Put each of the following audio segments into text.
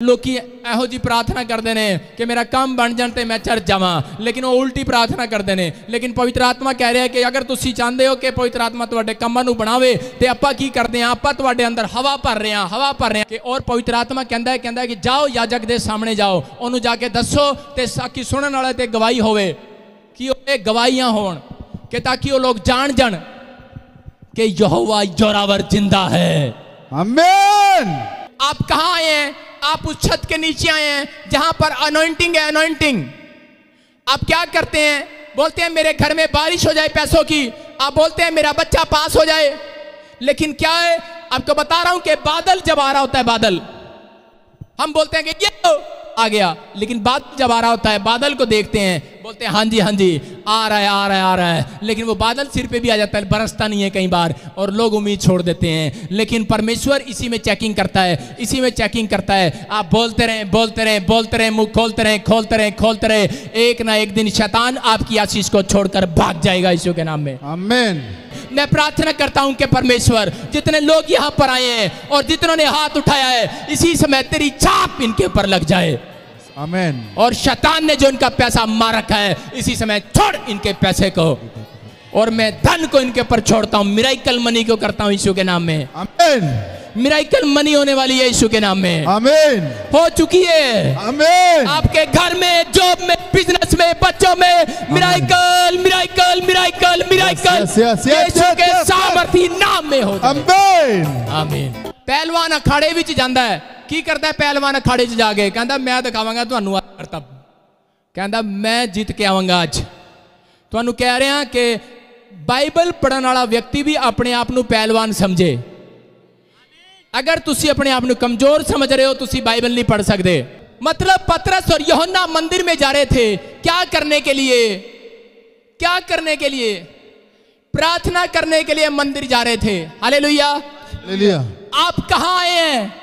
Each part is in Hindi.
लोग ਇਹੋ जी प्रार्थना करते हैं कि मेरा काम बन जाए तो मैं चर्च जावा, लेकिन वो उल्टी प्रार्थना करते हैं। लेकिन पवित्र आत्मा कह रहा है कि अगर तुसी चाहते हो कि पवित्र आत्मा तुहाडे कामां नूं बनावे तो आपां की करते हैं, आपां तुहाडे अंदर हवा भर रहे हैं कि और पवित्र आत्मा कहता है कि जाओ याजक दे सामने जाओ, उन्होंने जाके दसो ते साकी सुनने वाले ते गवाही होवे कि ओह गवाहियां होण कि ताकि वो लोग जान जान कि यहोवा जोरावर जिंदा है। आमीन। आप कहाँ आए हैं? आप उस छत के नीचे आए हैं जहां पर अनॉइंटिंग है। अनॉइंटिंग आप क्या करते हैं? बोलते हैं मेरे घर में बारिश हो जाए पैसों की, आप बोलते हैं मेरा बच्चा पास हो जाए। लेकिन क्या है, आपको बता रहा हूं कि बादल जब आ रहा होता है, बादल हम बोलते हैं कि ये आ गया, लेकिन बादल जब आ रहा होता है बादल को देखते हैं, बोलते हैं हाँ जी आ रहा है, लेकिन वो बादल सिर पे भी आ जाता है, बरसता नहीं है कई बार और लोग उम्मीद छोड़ देते हैं। लेकिन परमेश्वर इसी में चेकिंग करता है, इसी में चेकिंग करता है। आप बोलते रहें, मुंह खोलते रहे, एक ना एक दिन शैतान आपकी आशीष को छोड़कर भाग जाएगा यीशु के नाम में। आमीन। मैं प्रार्थना करता हूं कि परमेश्वर जितने लोग यहां पर आए हैं और जितनों ने हाथ उठाया है, इसी समय तेरी छाप इनके ऊपर लग जाए। आमीन। और शैतान ने जो इनका पैसा मार रखा है, इसी समय छोड़ इनके पैसे को, और मैं धन को इनके ऊपर छोड़ता हूं। मिराइकल मनी को करता हूं यीशु के नाम में। आमीन। मिराइकल मनी होने वाली है यीशु के नाम में। आमीन। हो चुकी है। आमीन। आपके घर में, जॉब में, बिजनेस में, बच्चों में मिराइकल मिराइकल मिराइकल मिराइकल यीशु के सामर्थी नाम में हो। आमीन। आमीन। पहलवान अखाड़े विच जांदा है, की करता है पहलवान अखाड़े च जाके? कहता मैं दिखावांगा तुहानू करतब, कहता मैं जीत के आवांगा अज। तुहानू कह रहे हैं कि बाइबल पढ़ने वाला व्यक्ति भी अपने आप नू पहलवान समझे। अगर तुसी अपने आप नू कमजोर समझ रहे हो, तुसी बाइबल नहीं पढ़ सकते। मतलब पतरस और यूहन्ना मंदिर में जा रहे थे, क्या करने के लिए? क्या करने के लिए? प्रार्थना करने के लिए मंदिर जा रहे थे। हालेलुया। हालेलुया। आप कहां आए हैं?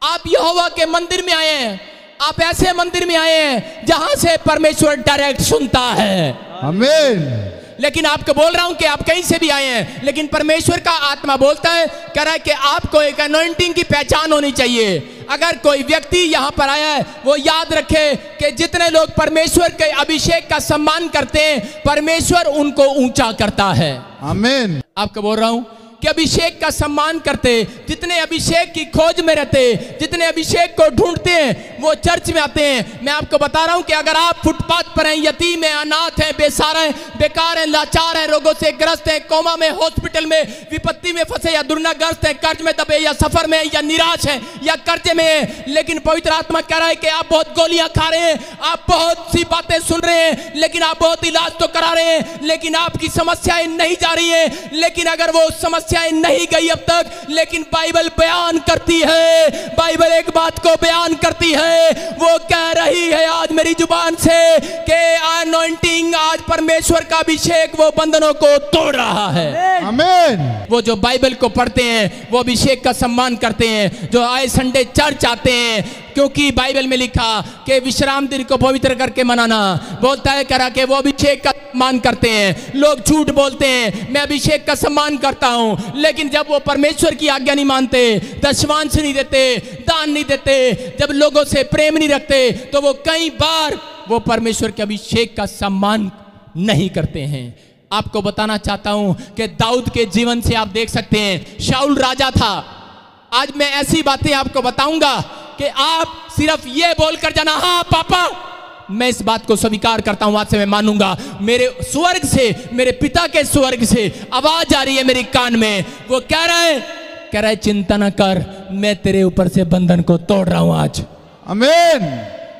आप यहोवा के मंदिर में आए हैं। आप ऐसे मंदिर में आए हैं जहां से परमेश्वर डायरेक्ट सुनता है। आमीन। लेकिन आपको बोल रहा हूं कि आप कहीं से भी आए हैं, लेकिन परमेश्वर का आत्मा बोलता है, कह रहा है कि आपको एक अनॉइंटिंग की पहचान होनी चाहिए। अगर कोई व्यक्ति यहां पर आया है, वो याद रखे कि जितने लोग परमेश्वर के अभिषेक का सम्मान करते हैं, परमेश्वर उनको ऊंचा करता है। आमीन। आपको बोल रहा हूं कि अभिषेक का सम्मान करते, जितने अभिषेक की खोज में रहते, जितने अभिषेक को ढूंढते हैं, वो चर्च में आते हैं। मैं आपको बता रहा हूं कि अगर आप फुटपाथ पर हैं, यतीम हैं, अनाथ हैं, बेसहारा हैं, बेकार हैं, लाचार हैं, रोगों से ग्रस्त हैं, कोमा में, हॉस्पिटल में, विपत्ति में फंसे या दुर्नाग्रस्त हैं, कर्ज में दबे या सफर में या निराश हैं या कर्जे में हैं, लेकिन पवित्र आत्मा कह रहा है कि आप बहुत गोलियां खा रहे हैं, आप बहुत सी बातें सुन रहे हैं, लेकिन आप बहुत इलाज तो करा रहे हैं, लेकिन आपकी समस्याएं नहीं जा रही हैं। लेकिन अगर वो समस्याएं नहीं गई अब तक, लेकिन बाइबल बयान करती है, बाइबल एक बात को बयान करती है, वो कह रही है आज मेरी जुबान से कि अनॉइंटिंग, आज परमेश्वर का अभिषेक वो बंधनों को तोड़ रहा है। आमीन। वो जो बाइबल को पढ़ते हैं, वो अभिषेक का सम्मान करते हैं, जो आए संडे चर्च आते हैं, क्योंकि बाइबल में लिखा कि विश्राम दिन को पवित्र करके मनाना, बोलता है करा कि वो अभिषेक का सम्मान करते हैं। लोग झूठ बोलते हैं, मैं अभिषेक का सम्मान करता हूं, लेकिन जब वो परमेश्वर की आज्ञा नहीं मानते, दशमांश नहीं देते, दान नहीं देते, जब लोगों से प्रेम नहीं रखते, तो वो कई बार वो परमेश्वर के अभिषेक का सम्मान नहीं करते हैं। आपको बताना चाहता हूं कि दाऊद के जीवन से आप देख सकते हैं, शाऊल राजा था। आज मैं ऐसी बातें आपको बताऊंगा कि आप सिर्फ ये बोलकर जाना हाँ पापा, मैं इस बात को स्वीकार करता हूं, आज से मैं मानूंगा। मेरे स्वर्ग से, मेरे पिता के स्वर्ग से आवाज आ रही है मेरे कान में, वो कह रहा है चिंता न कर, मैं तेरे ऊपर से बंधन को तोड़ रहा हूं आज। आमीन।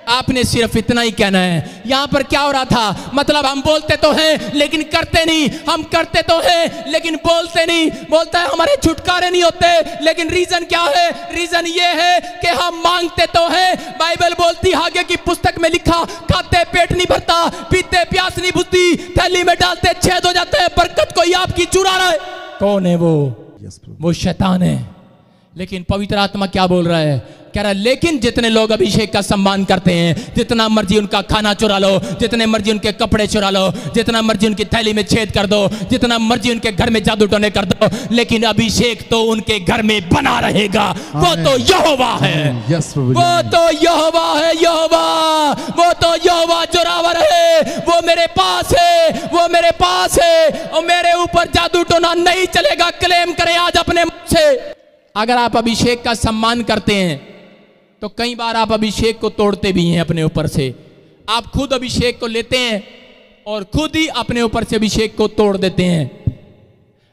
आपने सिर्फ इतना ही कहना है। यहां पर क्या हो रहा था? मतलब हम बोलते तो हैं लेकिन करते नहीं, हम करते तो हैं लेकिन बोलते नहीं। बोलता है हमारे छुटकारे नहीं होते, लेकिन रीजन क्या है? रीजन ये है कि हम मांगते तो हैं। बाइबल बोलती आगे की पुस्तक में लिखा, खाते पेट नहीं भरता, पीते प्यास नहीं बुझती, थैली में डालते छेद हो जाते हैं, बरकत कोई आपकी चुरा रहा है। कौन है वो? वो शैतान है। लेकिन पवित्र आत्मा क्या बोल रहा है? कह रहा लेकिन जितने लोग अभिषेक का सम्मान करते हैं, जितना मर्जी उनका खाना चुरा लो, जितने मर्जी उनके कपड़े चुरा लो, जितना मर्जी उनकी थैली में छेद कर दो, जितना मर्जी उनके घर में जादू टोने कर दो, लेकिन अभिषेक तो उनके घर में बना रहेगा। वो तो यहोवा है, वो तो यहोवा है, यहोवा, वो तो यहोवा जोरावर है, वो मेरे पास है, वो मेरे पास है और मेरे ऊपर जादू टोना नहीं चलेगा। क्लेम करें आज अपने मुंह से। अगर आप अभिषेक का सम्मान करते हैं तो कई बार आप अभिषेक को तोड़ते भी हैं अपने ऊपर से। आप खुद अभिषेक को लेते हैं और खुद ही अपने ऊपर से अभिषेक को तोड़ देते हैं।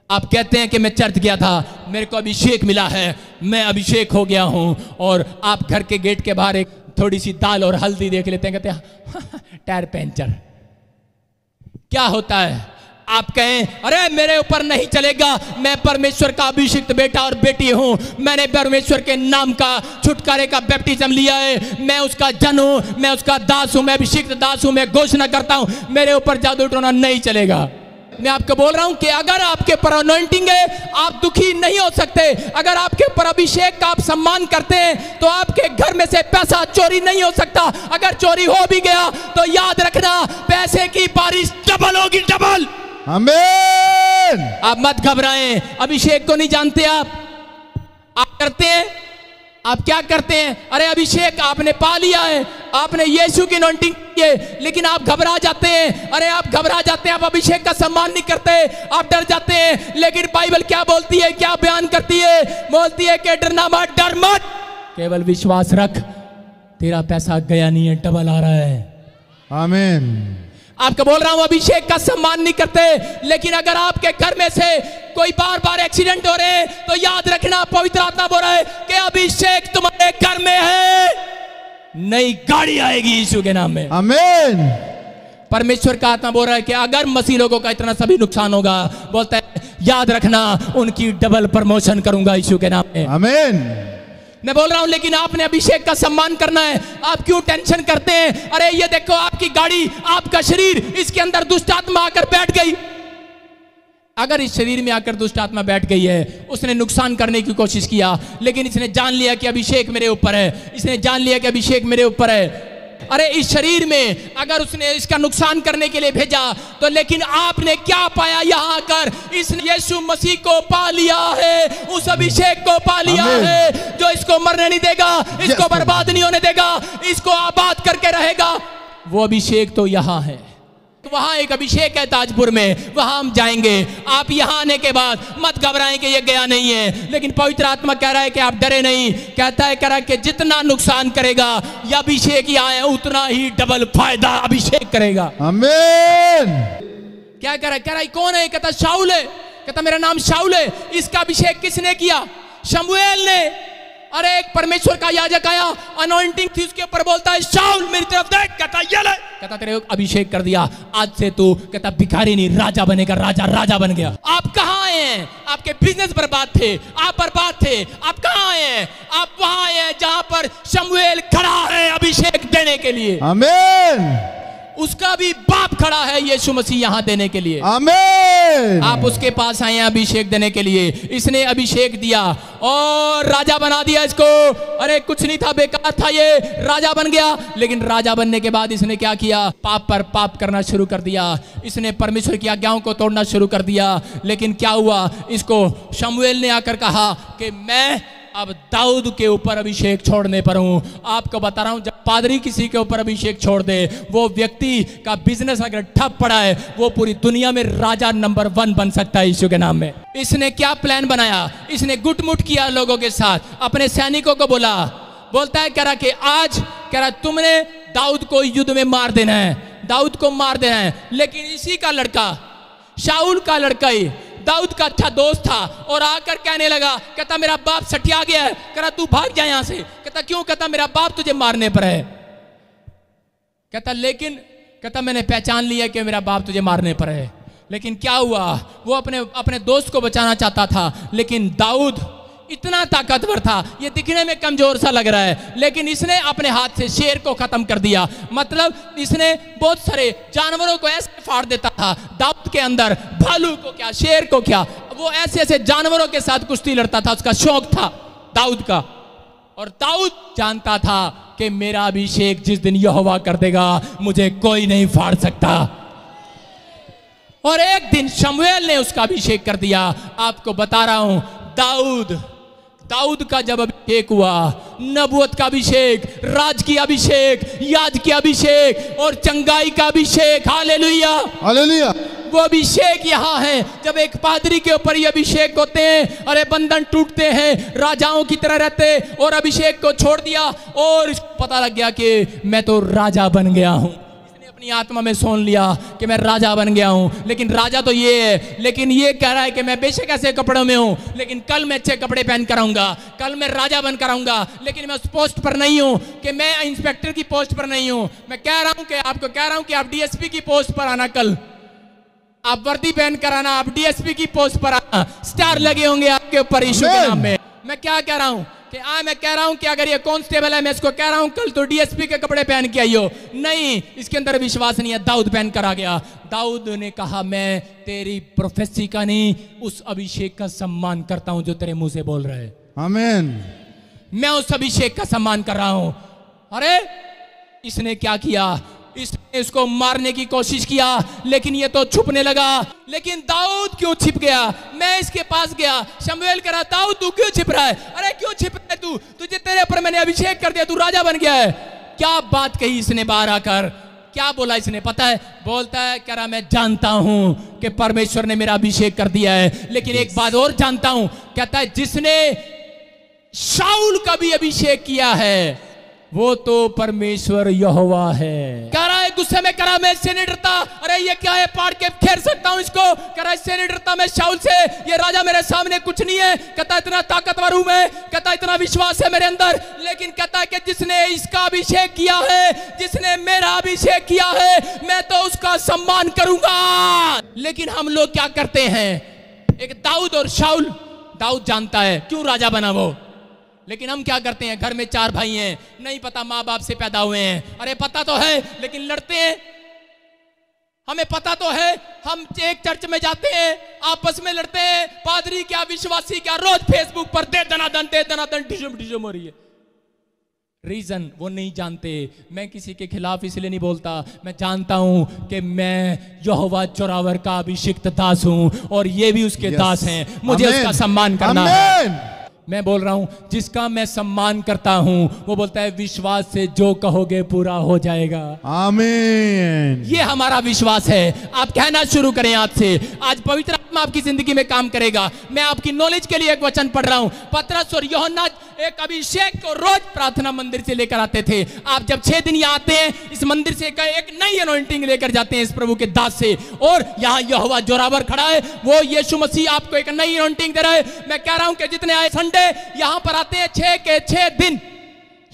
आप कहते हैं कि मैं चर्च गया था, मेरे को अभिषेक मिला है, मैं अभिषेक हो गया हूं, और आप घर के गेट के बाहर एक थोड़ी सी दाल और हल्दी देख लेते हैं, कहते हैं टायर पंचर। क्या होता है? आप कहें अरे मेरे ऊपर नहीं चलेगा, मैं परमेश्वर का अभिषिक्त बेटा और बेटी हूं, मैंने परमेश्वर के नाम का छुटकारे का बैप्टिज्म लिया है, मैं उसका जन हूं, मैं उसका दास हूं, मैं अभिषिक्त दास हूं, मैं घोषणा करता हूं मेरे ऊपर जादू टोना नहीं चलेगा। मैं आपको बोल रहा हूं कि अगर आपके ऊपर अनॉइंटिंग है आप दुखी नहीं हो सकते। अगर आपके ऊपर अभिषेक का आप सम्मान करते हैं तो आपके घर में से पैसा चोरी नहीं हो सकता। अगर चोरी हो भी गया तो याद रखना पैसे की बारिश डबल होगी, डबल। आमीन। आप मत घबराएं। अभिषेक को नहीं जानते आप करते हैं, आप क्या करते हैं? अरे अभिषेक आपने पा लिया है, आपने यीशु की अनॉइंटिंग की है, लेकिन आप घबरा जाते हैं। अरे आप घबरा जाते हैं, आप अभिषेक का सम्मान नहीं करते, आप डर जाते हैं। लेकिन बाइबल क्या बोलती है, क्या बयान करती है? बोलती है कि डरना मत, डर मत, केवल विश्वास रख, तेरा पैसा गया नहीं है, डबल आ रहा है। आमीन। आपको बोल रहा हूं अभिषेक का सम्मान नहीं करते, लेकिन अगर आपके घर में से कोई बार बार एक्सीडेंट हो रहे हैं तो याद रखना पवित्र आत्मा बोल रहा है कि अभिषेक तुम्हारे घर में है, नई गाड़ी आएगी यीशु के नाम में। आमीन। परमेश्वर का आत्मा बोल रहा है कि अगर मसीह लोगों का इतना सभी नुकसान होगा, बोलता है याद रखना उनकी डबल प्रमोशन करूंगा यीशु के नाम में। आमीन। मैं बोल रहा हूं लेकिन आपने अभिषेक का सम्मान करना है। आप क्यों टेंशन करते हैं? अरे ये देखो आपकी गाड़ी, आपका शरीर, इसके अंदर दुष्ट आत्मा आकर बैठ गई। अगर इस शरीर में आकर दुष्ट आत्मा बैठ गई है, उसने नुकसान करने की कोशिश किया, लेकिन इसने जान लिया कि अभिषेक मेरे ऊपर है, इसने जान लिया कि अभिषेक मेरे ऊपर है। अरे इस शरीर में अगर उसने इसका नुकसान करने के लिए भेजा तो लेकिन आपने क्या पाया? यहाँ आकर इसने यीशु मसीह को पा लिया है, उस अभिषेक को पा लिया है जो इसको मरने नहीं देगा, इसको बर्बाद नहीं होने देगा, इसको आबाद करके रहेगा। वो अभिषेक तो यहाँ है। वहां एक अभिषेक है ताजपुर में, वहां हम जाएंगे। आप यहां आने के बाद मत घबराएं कि ये गया नहीं है, लेकिन पवित्र आत्मा कह रहा है कि आप डरे नहीं। कहता है कह रहा है कि जितना नुकसान करेगा ये अभिषेक यहाँ है, उतना ही डबल फायदा अभिषेक करेगा। आमीन। क्या कह रहा है? कह रहा है कौन है? कहता शाऊल है। कहता मेरा नाम शाऊल है। इसका अभिषेक किसने किया? शमूएल ने। अरे एक परमेश्वर का याजक आया, अनॉइंटिंग थी उसके ऊपर, बोलता है शाऊल मेरी तरफ देख। कहता ये ले, कहता तेरे अभिषेक कर दिया, आज से तू कहता भिखारी नहीं राजा बनेगा। राजा राजा बन गया। आप कहाँ आए हैं? आपके बिजनेस बर्बाद थे, आप बर्बाद थे, आप कहाँ आए हैं? आप वहां आए हैं जहां पर शमूएल खड़ा है अभिषेक देने के लिए। आमीन। उसका भी बाप खड़ा है यीशु मसीह यहाँ देने के लिए। आमीन। आप उसके पास आए हैं अभिषेक देने के लिए। इसने अभिषेक दिया और राजा बना दिया इसको। अरे कुछ नहीं था, बेकार था, ये राजा बन गया। लेकिन राजा बनने के बाद इसने क्या किया? पाप पर पाप करना शुरू कर दिया। इसने परमेश्वर की आज्ञाओं को तोड़ना शुरू कर दिया। लेकिन क्या हुआ? इसको शमूएल ने आकर कहा कि मैं अब दाऊद के ऊपर अभिषेक छोड़ने पर हूं। आपको बता रहा हूं, जब पादरी किसी के ऊपर अभिषेक छोड़ दे, वो व्यक्ति का बिजनेस अगर ठप पड़ा है, वो पूरी दुनिया में राजा नंबर 1 बन सकता है यीशु के नाम में। इसने क्या प्लान बनाया? इसने गुटमुट किया लोगों के साथ, अपने सैनिकों को बोलता है कह रहा कि आज कह रहा तुमने दाऊद को युद्ध में मार देना है, दाऊद को मार देना है। लेकिन इसी का लड़का, शाऊल का लड़का ही दाऊद का अच्छा दोस्त था और आकर कहने लगा, कहता मेरा बाप सठिया गया है, कहता तू भाग जा यहां से। कहता क्यों? कहता मेरा बाप तुझे मारने पर है। कहता लेकिन कहता मैंने पहचान लिया कि मेरा बाप तुझे मारने पर है। लेकिन क्या हुआ? वो अपने दोस्त को बचाना चाहता था, लेकिन दाऊद इतना ताकतवर था, ये दिखने में कमजोर सा लग रहा है, लेकिन इसने अपने हाथ से शेर को खत्म कर दिया। मतलब इसने बहुत सारे जानवरों को ऐसे फाड़ देता था। दाऊद के अंदर भालू को क्या, शेर को क्या, वो ऐसे ऐसे जानवरों के साथ कुश्ती लड़ता था, उसका शौक था दाऊद का। और दाऊद जानता था कि मेरा अभिषेक जिस दिन यहोवा कर देगा मुझे कोई नहीं फाड़ सकता। और एक दिन शमूएल ने उसका अभिषेक कर दिया। आपको बता रहा हूं, दाऊद का जब अभिषेक हुआ, नबूवत का अभिषेक, राज की अभिषेक, याज की अभिषेक और चंगाई का अभिषेक, हालेलुया हालेलुया। वो अभिषेक यहाँ है। जब एक पादरी के ऊपर ये अभिषेक होते हैं, अरे बंधन टूटते हैं, राजाओं की तरह रहते, और अभिषेक को छोड़ दिया और इसको पता लग गया कि मैं तो राजा बन गया हूँ। इसने अपनी आत्मा में सोच लिया कि मैं राजा बन गया हूँ। लेकिन राजा तो ये है, लेकिन ये कह रहा है कि मैं बेशक ऐसे कपड़ों में हूँ, लेकिन कल मैं अच्छे कपड़े पहन कर आऊंगा, कल मैं राजा बन कर आऊंगा। लेकिन मैं उस पोस्ट पर नहीं हूँ, कि मैं इंस्पेक्टर की पोस्ट पर नहीं हूँ। मैं कह रहा हूँ कि आपको कह रहा हूँ कि आप डीएसपी की पोस्ट पर आना, कल आप वर्दी पहन कर आना, आप डीएसपी की पोस्ट पर आना, स्टार लगे होंगे आपके ऊपर यीशु के नाम में। मैं क्या कह रहा हूं कि मैं कह रहा हूं कि अगर ये कांस्टेबल है, मैं इसको कह रहा हूं कल तो डीएसपी के कपड़े पहन के आइयो। नहीं, इसके अंदर विश्वास नहीं है। दाऊद पहन कर आ गया। दाऊद ने कहा मैं तेरी प्रोफेसी का नहीं, उस अभिषेक का सम्मान करता हूं जो तेरे मुंह से बोल रहे हैं। आमीन। मैं उस अभिषेक का सम्मान कर रहा हूं। अरे इसने क्या किया, इसने इसको मारने की कोशिश किया, लेकिन ये तो छुपने लगा। लेकिन दाऊद क्यों छिप गया? मैं इसके पास गया, शमूएल कह रहा दाऊद तू क्यों छिप रहा है? अरे क्यों छिप रहा है तू? तुझे तेरे ऊपर मैंने अभिषेक कर दिया, तू राजा बन गया है। क्या बात कही इसने बाहर आकर, क्या बोला इसने पता है? बोलता है कह रहा मैं जानता हूं कि परमेश्वर ने मेरा अभिषेक कर दिया है, लेकिन एक बात और जानता हूं। कहता है जिसने शाऊल का भी अभिषेक किया है वो तो परमेश्वर यहोवा है। कह रहा है गुस्से में, कह रहा मैं इससे नहीं डरता। अरे ये क्या है, पाड़ के खेर सकता हूं इसको। कह रहा इससे नहीं डरता मैं शाऊल से, ये राजा मेरे सामने कुछ नहीं है। कहता इतना ताकतवर हूं मैं, कहता इतना विश्वास है मेरे अंदर। लेकिन कहता है कि जिसने इसका अभिषेक किया है, जिसने मेरा अभिषेक किया है, मैं तो उसका सम्मान करूंगा। लेकिन हम लोग क्या करते हैं, एक दाऊद और शाऊल, दाऊद जानता है क्यों राजा बना वो, लेकिन हम क्या करते हैं, घर में 4 भाई हैं, नहीं पता माँ बाप से पैदा हुए हैं। अरे पता तो है, लेकिन लड़ते हैं। हमें पता तो है, हम एक चर्च में जाते हैं, आपस में लड़ते हैं। पादरी क्या, विश्वासी क्या, रोज फेसबुक पर दे दनादन डिशम हो रही है। रीजन वो नहीं जानते। मैं किसी के खिलाफ इसलिए नहीं बोलता, मैं जानता हूं कि मैं यहोवा जोरावर का अभिषिक्त दास हूं, और ये भी उसके दास हैं। मुझे उसका सम्मान करना है। मैं बोल रहा हूं जिसका मैं सम्मान करता हूं, वो बोलता है विश्वास से जो कहोगे पूरा हो जाएगा। आमीन। ये हमारा विश्वास है। आप कहना शुरू करें आज से। आज पवित्र आत्मा आपकी जिंदगी में काम करेगा। मैं आपकी नॉलेज के लिए एक वचन पढ़ रहा हूं। पतरस और यूहन्ना एक अभिषेक को रोज प्रार्थना मंदिर से लेकर आते थे। आप जब 6 दिन यहाँ आते हैं, इस मंदिर से एक नई अनॉइंटिंग लेकर जाते हैं इस प्रभु के दास से। और यहाँ यहोवा जोरावर खड़ा है, वो यीशु मसीह आपको एक नई अनॉइंटिंग दे रहा है। मैं कह रहा हूं कि जितने आए संडे यहां पर आते हैं, 6 के 6 दिन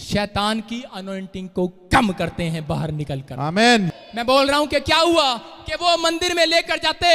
शैतान की अनॉइंटिंग को कम करते हैं बाहर निकलकर। आमीन। मैं बोल रहा हूं कि क्या हुआ कि वो मंदिर में लेकर जाते,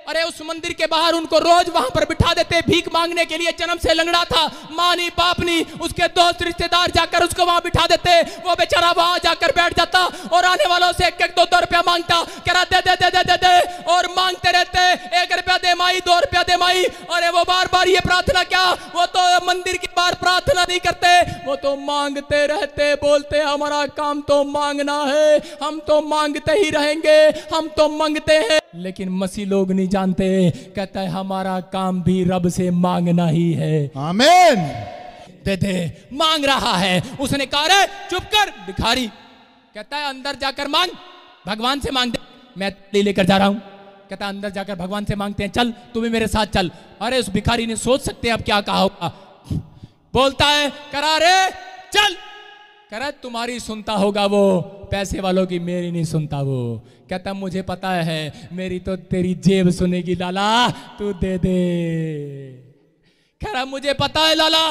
अरे उस मंदिर के बाहर उनको रोज वहां पर बिठा देते भीख मांगने के लिए। जन्म से लंगड़ा था, माँ नहीं बाप नहीं, उसके दोस्त रिश्तेदार जाकर उसको वहां बिठा देते। वो बेचारा वहां जाकर बैठ जाता और आने वालों से 1-1, 2-2 रुपया मांगता। कह रहा दे दे दे दे दे दे, और मांगते रहते, 1 रुपया दे माई, 2 रुपया दे माई। अरे वो बार बार ये प्रार्थना, क्या वो तो मंदिर के बाहर प्रार्थना नहीं करते, वो तो मांगते रहते। बोलते हमारा काम तो मांगना है, हम तो मांगते ही रहेंगे, हम तो मांगते हैं। लेकिन मसीह लोग नहीं जानते, कहता है हमारा काम भी रब से मांगना ही है। आमीन। दे दे, मांग रहा है। उसने कहा रे चुप कर भिखारी, कहता है अंदर जाकर मांग, भगवान से मांग दे। मैं लेकर जा रहा हूं। कहता है अंदर जाकर भगवान से मांगते हैं, चल तू भी मेरे साथ चल। अरे उस भिखारी ने सोच सकते हैं अब क्या कहा होगा। बोलता है करा रे चल, करा तुम्हारी सुनता होगा वो, पैसे वालों की मेरी नहीं सुनता वो। कहता मुझे पता है, मेरी तो तेरी जेब सुनेगी लाला, तू दे दे। कह रहा मुझे पता है लाला,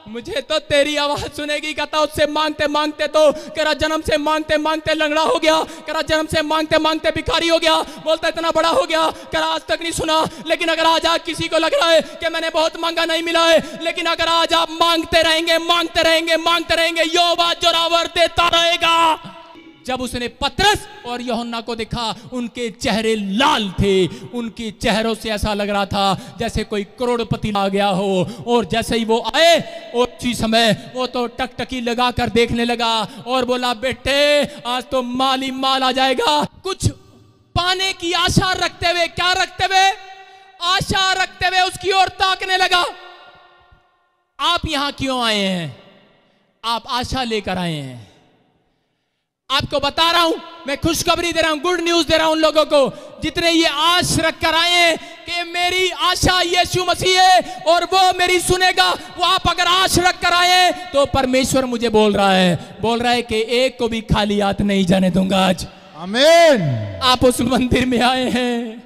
मुझे तो तेरी आवाज सुनेगी। कहता उससे मांगते मांगते तो कह रहा जन्म से मांगते मांगते लंगड़ा हो गया। कह रहा जन्म से मांगते मांगते भिखारी हो गया। बोलता इतना बड़ा हो गया, कह रहा आज तक नहीं सुना। लेकिन अगर आज आप किसी को लग रहा है कि मैंने बहुत मांगा नहीं मिला है, लेकिन अगर आज आप मांगते रहेंगे मांगते रहेंगे मांगते रहेंगे, यहोवा जोरावर देता रहेगा। जब उसने पतरस और यूहन्ना को देखा, उनके चेहरे लाल थे। उनके चेहरों से ऐसा लग रहा था जैसे कोई करोड़पति आ गया हो। और जैसे ही वो आए, उसी समय वो तो टकटकी लगा कर देखने लगा और बोला, बेटे आज तो माल ही माल आ जाएगा। कुछ पाने की आशा रखते हुए, क्या रखते हुए? आशा रखते हुए उसकी ओर ताकने लगा। आप यहां क्यों आए हैं? आप आशा लेकर आए हैं। आपको बता रहा हूं, मैं खुशखबरी दे रहा हूं, गुड न्यूज दे रहा हूं उन लोगों को जितने ये आश रख कर आए हैं कि मेरी आशा यीशु मसीह है और वो मेरी सुनेगा। वो आप अगर आश रख कर आए हैं तो परमेश्वर मुझे बोल रहा है कि एक को भी खाली हाथ नहीं जाने दूंगा आज। आमीन। आप उस मंदिर में आए हैं,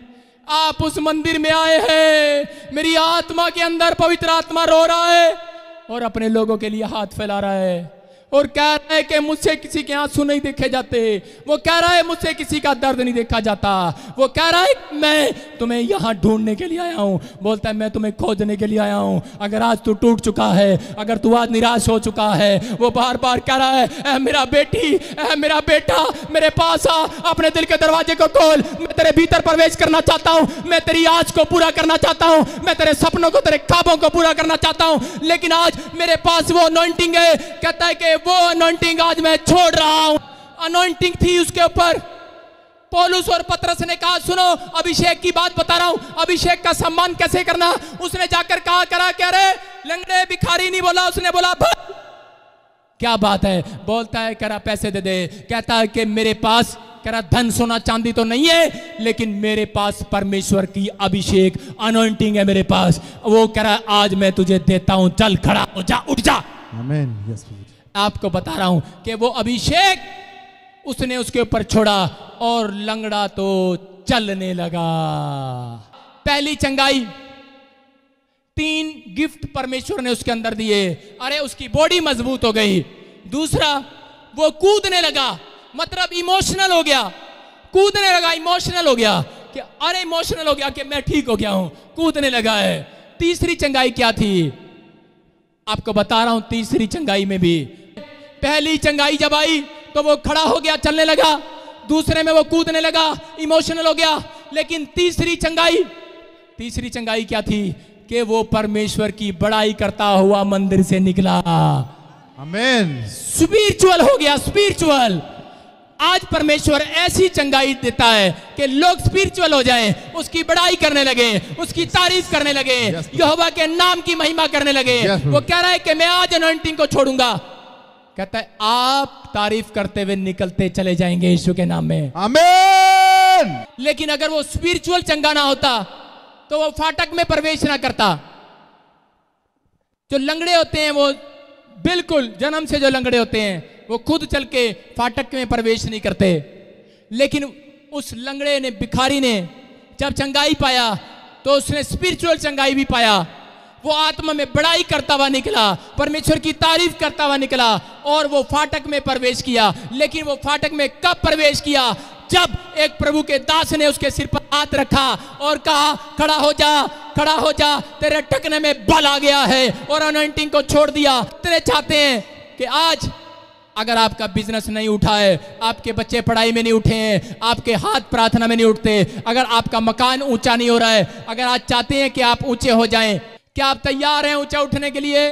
आप उस मंदिर में आए हैं। मेरी आत्मा के अंदर पवित्र आत्मा रो रहा है और अपने लोगों के लिए हाथ फैला रहा है और कह रहा है कि मुझसे किसी के आंसू नहीं देखे जाते। वो कह रहा है मुझसे किसी का दर्द नहीं देखा जाता। वो कह रहा है मैं तुम्हें यहाँ ढूंढने के लिए आया हूँ। बोलता है मैं तुम्हें खोजने के लिए आया हूँ। अगर आज तू टूट चुका है, अगर तू आज निराश हो चुका है, वो बार बार कह रहा है मेरा बेटी, मेरा बेटा, मेरे पास आ, अपने दिल के दरवाजे को खोल। मैं तेरे भीतर प्रवेश करना चाहता हूँ। मैं तेरी आज को पूरा करना चाहता हूँ। मैं तेरे सपनों को, तेरे ख्वाबों को पूरा करना चाहता हूँ। लेकिन आज मेरे पास वो अनॉइंटिंग है। कहता है कि वो अनॉइंटिंग आज मैं छोड़ रहा हूं। अनॉइंटिंग थी उसके ऊपर। पौलुस और पतरस ने कहा, सुनो अभिषेक की बात बता रहा हूं, अभिषेक का सम्मान कैसे करना। उसने जाकर कहा, करा क्या रे लंगड़े भिखारी नहीं बोला, उसने बोला क्या बात है। बोलता है करा पैसे दे दे। कहता है कि मेरे पास करा धन सोना चांदी तो नहीं है, लेकिन मेरे पास परमेश्वर की अभिषेक अनॉइंटिंग है मेरे पास। वो करा आज मैं तुझे देता हूं, चल खड़ा हो जा, उठ जा। आमीन। यस। आपको बता रहा हूं कि वो अभिषेक उसने उसके ऊपर छोड़ा और लंगड़ा तो चलने लगा। पहली चंगाई, 3 गिफ्ट परमेश्वर ने उसके अंदर दिए। अरे उसकी बॉडी मजबूत हो गई। दूसरा, वो कूदने लगा, मतलब इमोशनल हो गया। कूदने लगा, इमोशनल हो गया कि अरे इमोशनल हो गया कि मैं ठीक हो गया हूं, कूदने लगा है। तीसरी चंगाई क्या थी? आपको बता रहा हूं, तीसरी चंगाई में भी, पहली चंगाई जब आई तो वो खड़ा हो गया, चलने लगा। दूसरे में वो कूदने लगा, इमोशनल हो गया। लेकिन तीसरी चंगाई क्या थी? कि वो परमेश्वर की बड़ाई करता हुआ मंदिर से निकला। आमीन। स्पिरिचुअल हो गया, स्पिरिचुअल। आज परमेश्वर ऐसी चंगाई देता है कि लोग स्पिरिचुअल हो जाएं, उसकी बड़ाई करने लगे, उसकी तारीफ करने लगे, यहोवा के नाम की महिमा करने लगे। वो कह रहा है कि मैं आज अनॉइंटिंग को छोड़ूंगा। कहता है आप तारीफ करते हुए निकलते चले जाएंगे यीशु के नाम में। आमीन। लेकिन अगर वो स्पिरिचुअल चंगा ना होता तो वो फाटक में प्रवेश ना करता। जो लंगड़े होते हैं वो बिल्कुल जन्म से जो लंगड़े होते हैं वो खुद चल के फाटक में प्रवेश नहीं करते। लेकिन उस लंगड़े ने, भिखारी ने जब चंगाई पाया तो उसने स्पिरिचुअल चंगाई भी पाया। वो आत्मा में बड़ाई करता हुआ निकला, परमेश्वर की तारीफ करता हुआ निकला और वो फाटक में प्रवेश किया। लेकिन वो फाटक में कब प्रवेश किया? जब एक प्रभु के दास ने उसके सिर पर हाथ रखा और कहा खड़ा हो जा, खड़ा हो जा, तेरे टकने में बल आ गया है, और अनॉइंटिंग को छोड़ दिया। तेरे चाहते हैं कि आज अगर आपका बिजनेस नहीं उठा है, आपके बच्चे पढ़ाई में नहीं उठे हैं, आपके हाथ प्रार्थना में नहीं उठते, अगर आपका मकान ऊंचा नहीं हो रहा है, अगर आज चाहते हैं कि आप ऊंचे हो जाएं, क्या आप तैयार हैं ऊंचा उठने के लिए?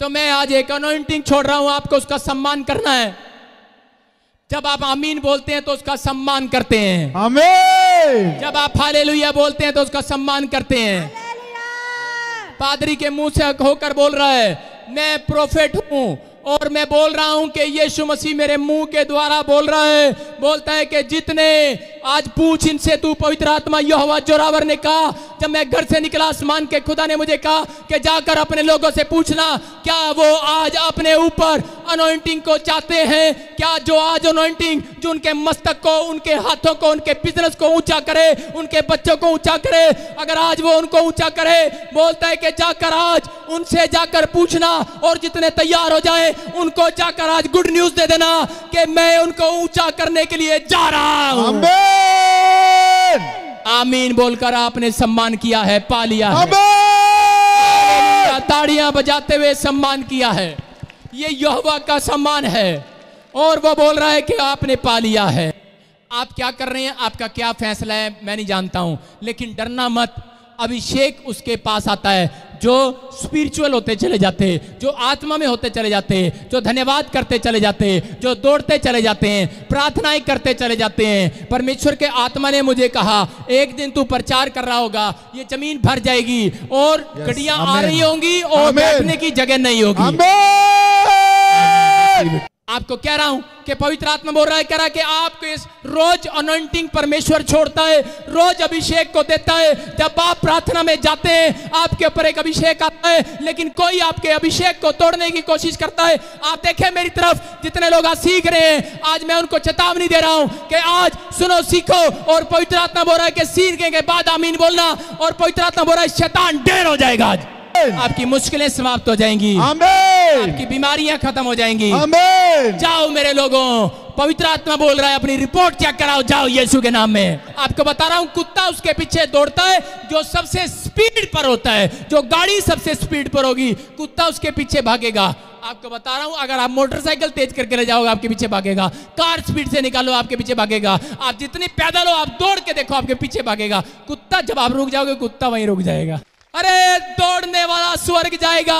तो मैं आज एक अनॉइंटिंग छोड़ रहा हूं, आपको उसका सम्मान करना है। जब आप आमीन बोलते हैं तो उसका सम्मान करते हैं। आमीन। जब आप हालेलुया बोलते हैं तो उसका सम्मान करते हैं। पादरी के मुंह से होकर बोल रहा है, मैं प्रोफेट हूं और मैं बोल रहा हूं कि यीशु मसीह मेरे मुंह के द्वारा बोल रहा है। बोलता है कि जितने आज पूछ इनसे तू पवित्र आत्मा यहोवा जोरावर ने कहा, जब मैं घर से निकला आसमान के खुदा ने मुझे कहा कि जाकर अपने लोगों से पूछना क्या वो आज अपने ऊपर अनॉइंटिंग को चाहते हैं। क्या जो आज अनॉइंटिंग जो उनके मस्तक को, उनके हाथों को, उनके बिजनेस को ऊंचा करे, उनके बच्चों को ऊंचा करे, अगर आज वो उनको ऊंचा करे, बोलता है कि जाकर आज उनसे जाकर पूछना और जितने तैयार हो जाए उनको जाकर आज गुड न्यूज दे देना कि मैं उनको ऊंचा करने के लिए जा रहा हूं। आमीन। आमीन बोलकर आपने सम्मान किया है, पा लिया है। आमीन। ताड़ियां बजाते हुए सम्मान किया है। ये यहोवा का सम्मान है। और वो बोल रहा है कि आपने पा लिया है। आप क्या कर रहे हैं, आपका क्या फैसला है, मैं नहीं जानता हूं, लेकिन डरना मत। अभिषेक उसके पास आता है जो स्पिरिचुअल होते चले जाते, जो आत्मा में होते चले जाते, जो धन्यवाद करते चले जाते, जो दौड़ते चले जाते हैं, प्रार्थनाएं करते चले जाते हैं। परमेश्वर के आत्मा ने मुझे कहा एक दिन तू प्रचार कर रहा होगा, ये जमीन भर जाएगी और गड्डियां आ रही होंगी और बैठने की जगह नहीं होगी। आपको कह रहा हूं कि पवित्र आत्मा बोल रहा है, कह रहा है कि आपको इस रोज अनॉइंटिंग परमेश्वर छोड़ता है, रोज अभिषेक को देता है। जब आप प्रार्थना में जाते हैं आपके ऊपर एक अभिषेक आता है, लेकिन कोई आपके अभिषेक को तोड़ने की कोशिश करता है। आप देखें मेरी तरफ, जितने लोग आज सीख रहे हैं, आज मैं उनको चेतावनी दे रहा हूं कि आज सुनो, सीखो। और पवित्र आत्मा बोल रहा है कि सीखने के बाद आमीन बोलना। और पवित्र आत्मा बोल रहा है शैतान ढेर हो जाएगा, आज आपकी मुश्किलें समाप्त हो जाएंगी, आपकी बीमारियां खत्म हो जाएंगी। जाओ मेरे लोगों, पवित्र आत्मा बोल रहा है अपनी रिपोर्ट चेक कराओ, जाओ यीशु के नाम में। आपको बता रहा हूं, कुत्ता उसके पीछे दौड़ता है जो सबसे स्पीड पर होता है। जो गाड़ी सबसे स्पीड पर होगी, कुत्ता उसके पीछे भागेगा। आपको बता रहा हूं, अगर आप मोटरसाइकिल तेज करके ले जाओगे आपके पीछे भागेगा, कार स्पीड से निकालो आपके पीछे भागेगा, आप जितनी पैदल हो आप दौड़ के देखो आपके पीछे भागेगा। कुत्ता जब आप रुक जाओगे, कुत्ता वहीं रुक जाएगा। अरे दौड़ने वाला स्वर्ग जाएगा,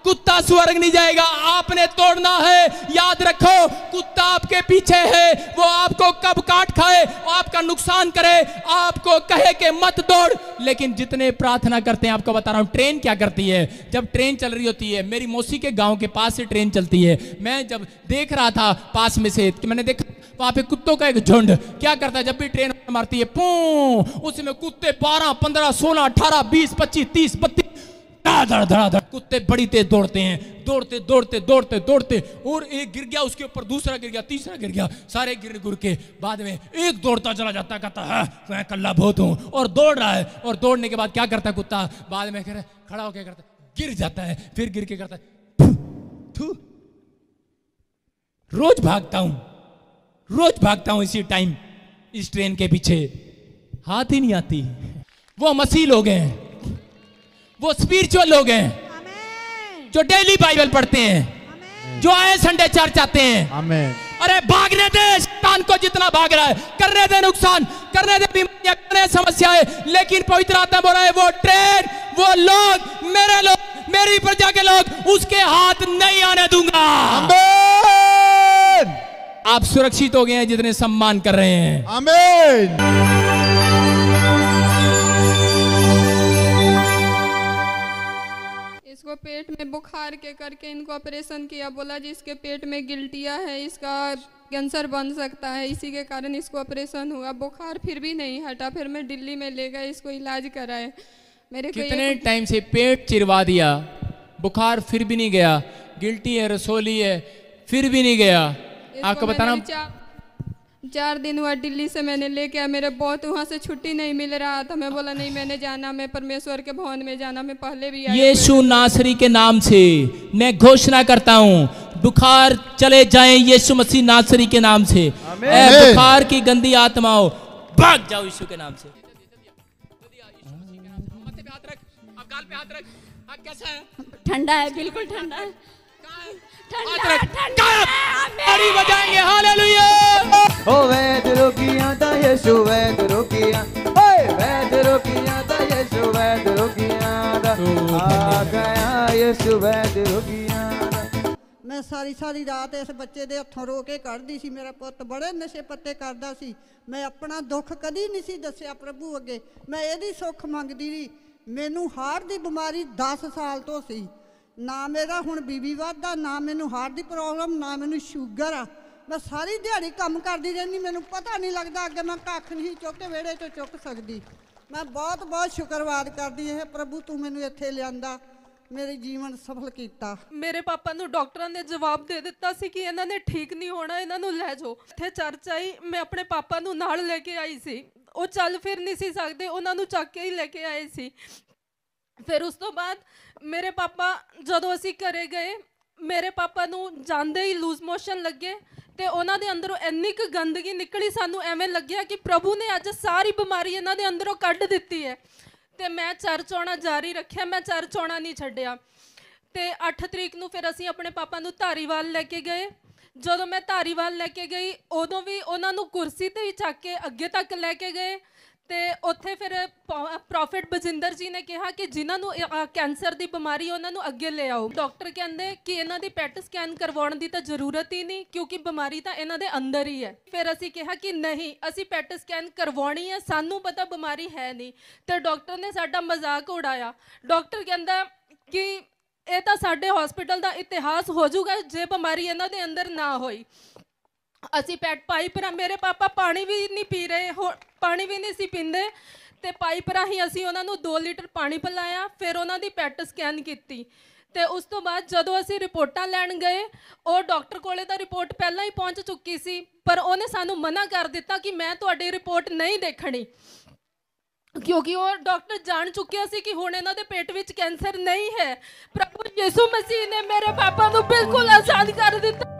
कुत्ता स्वर्ग नहीं जाएगा। आपने तोड़ना है, याद रखो, कुत्ता आपके पीछे है, वो आपको कब काट खाए, आपका नुकसान करे, आपको कहे कि मत दौड़। लेकिन जितने प्रार्थना करते हैं, आपको बता रहा हूं, ट्रेन क्या करती है, जब ट्रेन चल रही होती है, मेरी मौसी के गांव के पास से ट्रेन चलती है, मैं जब देख रहा था पास में से, कि मैंने देखा वहां पे कुत्तों का एक झुंड क्या करता है, जब भी ट्रेन मारती है पू, उसमें कुत्ते 12, 15, 16, 18, 20, 25, 30, 32 धड़ धड़ धड़ कुत्ते बड़ी तेज दौड़ते हैं, दौड़ते दौड़ते दौड़ते दौड़ते, और एक गिर गया, उसके ऊपर दूसरा गिर गया, तीसरा गिर गया, सारे गिर गुर के बाद में एक दौड़ता चला जाता, कहता है मैं कल्ला बहुत हूं, और दौड़ रहा है। और दौड़ने के बाद क्या करता है कुत्ता, बाद में खड़ा होकर करता, गिर जाता है, फिर गिर के करता है थू। रोज भागता हूं, रोज भागता हूं इसी टाइम इस ट्रेन के पीछे, हाथ ही नहीं आती। वो मसीह लोग हैं, वो स्पिरिचुअल लोग हैं जो डेली बाइबल पढ़ते हैं, जो आए संडे चर्च आते हैं। अरे भागने दे शैतान को, जितना भाग रहा है करने दे, नुकसान करने दे, बीमारियां करने, समस्याएं। लेकिन पवित्र आत्मा बोल रहा है वो ट्रेन, वो लोग, मेरे लोग, मेरी प्रजा के लोग, उसके हाथ नहीं आने दूंगा। आप सुरक्षित हो गए हैं जितने सम्मान कर रहे हैं। आमीन। इसको पेट में बुखार के करके इनको ऑपरेशन किया, बोला जी इसके पेट में गिल्टिया है, इसका कैंसर बन सकता है, इसी के कारण इसको ऑपरेशन हुआ। बुखार फिर भी नहीं हटा, फिर मैं दिल्ली में ले गए, इसको इलाज कराए। मेरे को कितने टाइम से पेट चिरवा दिया, बुखार फिर भी नहीं गया, गिल्टी है, रसोली है, फिर भी नहीं गया। आपको बताना 4 दिन हुआ दिल्ली से मैंने लेके आया, मेरे बहुत वहाँ से छुट्टी नहीं मिल रहा था। मैं बोला नहीं मैंने जाना, मैं परमेश्वर के भवन में जाना। मैं पहले भी यीशु नासरी के नाम से मैं घोषणा करता हूँ, बुखार चले जाएं यीशु मसीह नासरी के नाम से। बुखार की गंदी आत्माओं भाग जाओ यीशु के नाम से। कैसा है? ठंडा है, बिल्कुल ठंडा है, बजाएंगे हालेलुया। ओ वैद रोकियां दा यीशु वैद रोकियां, ओए वैद रोकियां दा यीशु वैद रोकियां दा, आ गया यीशु वैद रोकियां दा। मैं सारी रात इस बच्चे दे हत्थों रो के कढ़दी सी। मेरा पुੱਤ बड़े नशे पत्ते करदा सी। मैं अपना दुख कदी नहीं सी दसिया प्रभु अगे, मैं एदी सुख मंगदी रही। मैनू हार्ट दी बीमारी 10 साल तो सी, ना मेरा हुण बीबी वादा, ना मैनू हार्ट दी प्रॉब्लम, ना मैनू शुगर आ। मैं सारी दिहाड़ी काम करती रहनी, मैनू पता नहीं लगता अगे मैं कख नहीं चुक के वेड़े चो चुक सकती। मैं बहुत बहुत शुक्रवाद करती है प्रभु, तू मैनू इत्थे लिआंदा, मेरे जीवन सफल किया। मेरे पापा नू डॉक्टरां ने जवाब दे दिता सी कि इन्हां ने ठीक नहीं होना, इन्हां नू लै जाओ। इत्थे चर्च आई, मैं अपने पापा नू नाल लेके आई सी। वो चल फिर नहीं सी सकते, उन्हां नू चक के ही लेके आए सी। फिर उस तो बाद मेरे पापा जदों असीं घरे गए, मेरे पापा नू जांदे ही लूज मोशन लगे ते उन्हां दे अंदरों इन्नी क गंदगी निकली, सानू एवें लग्या कि प्रभु ने अज सारी बीमारी इन्हां दे अंदरों कढ दित्ती है। ते मैं चर्च आउणा जारी रखिया, मैं चर्च आउणा नहीं छड्डिया। ते 8 तरीक नू फिर असीं अपने पापा नू धारीवाल लेके गए। ਜਦੋਂ ਮੈਂ ਧਾਰੀਵਾਲ ਲੈ ਕੇ ਗਈ ਉਦੋਂ ਵੀ ਉਹਨਾਂ ਨੂੰ ਕੁਰਸੀ ਤੇ ਹੀ ਚੱਕ ਕੇ ਅੱਗੇ ਤੱਕ ਲੈ ਕੇ ਗਏ ਤੇ ਉੱਥੇ ਫਿਰ ਪ੍ਰੋਫੈਟ ਬਜਿੰਦਰ ਜੀ ਨੇ ਕਿਹਾ ਕਿ ਜਿਨ੍ਹਾਂ ਨੂੰ ਕੈਂਸਰ ਦੀ ਬਿਮਾਰੀ ਉਹਨਾਂ ਨੂੰ ਅੱਗੇ ਲੈ ਆਓ। ਡਾਕਟਰ ਕਹਿੰਦੇ ਕਿ ਇਹਨਾਂ ਦੀ ਪੈਟ ਸਕੈਨ ਕਰਵਾਉਣ ਦੀ ਤਾਂ ਜ਼ਰੂਰਤ ਹੀ ਨਹੀਂ ਕਿਉਂਕਿ ਬਿਮਾਰੀ ਤਾਂ ਇਹਨਾਂ ਦੇ ਅੰਦਰ ਹੀ ਹੈ। ਫਿਰ ਅਸੀਂ ਕਿਹਾ ਕਿ ਨਹੀਂ, ਅਸੀਂ ਪੈਟ ਸਕੈਨ ਕਰਵਾਉਣੀ ਹੈ, ਸਾਨੂੰ ਪਤਾ ਬਿਮਾਰੀ ਹੈ ਨਹੀਂ। ਤੇ ਡਾਕਟਰ ਨੇ ਸਾਡਾ ਮਜ਼ਾਕ ਉਡਾਇਆ। ਡਾਕਟਰ ਕਹਿੰਦਾ ਕਿ ਇਹ ਤਾਂ ਸਾਡੇ ਹਸਪੀਟਲ ਦਾ ਇਤਿਹਾਸ ਹੋ ਜਾਊਗਾ ਜੇ ਬਿਮਾਰੀ ਇਹਨਾਂ ਦੇ ਅੰਦਰ ਨਾ ਹੋਈ। ਅਸੀਂ ਪਾਈਪ ਰਾਹੀਂ, ਮੇਰੇ ਪਾਪਾ ਪਾਣੀ ਵੀ ਨਹੀਂ ਪੀ ਰਹੇ, ਪਾਣੀ ਵੀ ਨਹੀਂ ਸੀ ਪੀਂਦੇ ਤੇ ਪਾਈਪ ਰਾਹੀਂ ਅਸੀਂ ਉਹਨਾਂ ਨੂੰ 2 ਲੀਟਰ ਪਾਣੀ ਪਿਲਾਇਆ। ਫਿਰ ਉਹਨਾਂ ਦੀ ਪੈਟ ਸਕੈਨ ਕੀਤੀ ਤੇ ਉਸ ਤੋਂ ਬਾਅਦ ਜਦੋਂ ਅਸੀਂ ਰਿਪੋਰਟਾਂ ਲੈਣ ਗਏ, ਉਹ ਡਾਕਟਰ ਕੋਲੇ ਤਾਂ ਰਿਪੋਰਟ ਪਹਿਲਾਂ ਹੀ ਪਹੁੰਚ ਚੁੱਕੀ ਸੀ, ਪਰ ਉਹਨੇ ਸਾਨੂੰ ਮਨਾ ਕਰ ਦਿੱਤਾ ਕਿ ਮੈਂ ਤੁਹਾਡੀ ਰਿਪੋਰਟ ਨਹੀਂ ਦੇਖਣੀ ਕਿਉਂਕਿ ਉਹ ਡਾਕਟਰ ਜਾਣ ਚੁੱਕਿਆ ਸੀ ਕਿ ਹੁਣ ਇਹਨਾਂ ਦੇ ਪੇਟ ਵਿੱਚ ਕੈਂਸਰ ਨਹੀਂ ਹੈ। ਪ੍ਰਭੂ ਯਿਸੂ ਮਸੀਹ ਨੇ ਮੇਰੇ ਪਾਪਾ ਨੂੰ ਬਿਲਕੁਲ ਆਜ਼ਾਦ ਕਰ ਦਿੱਤਾ।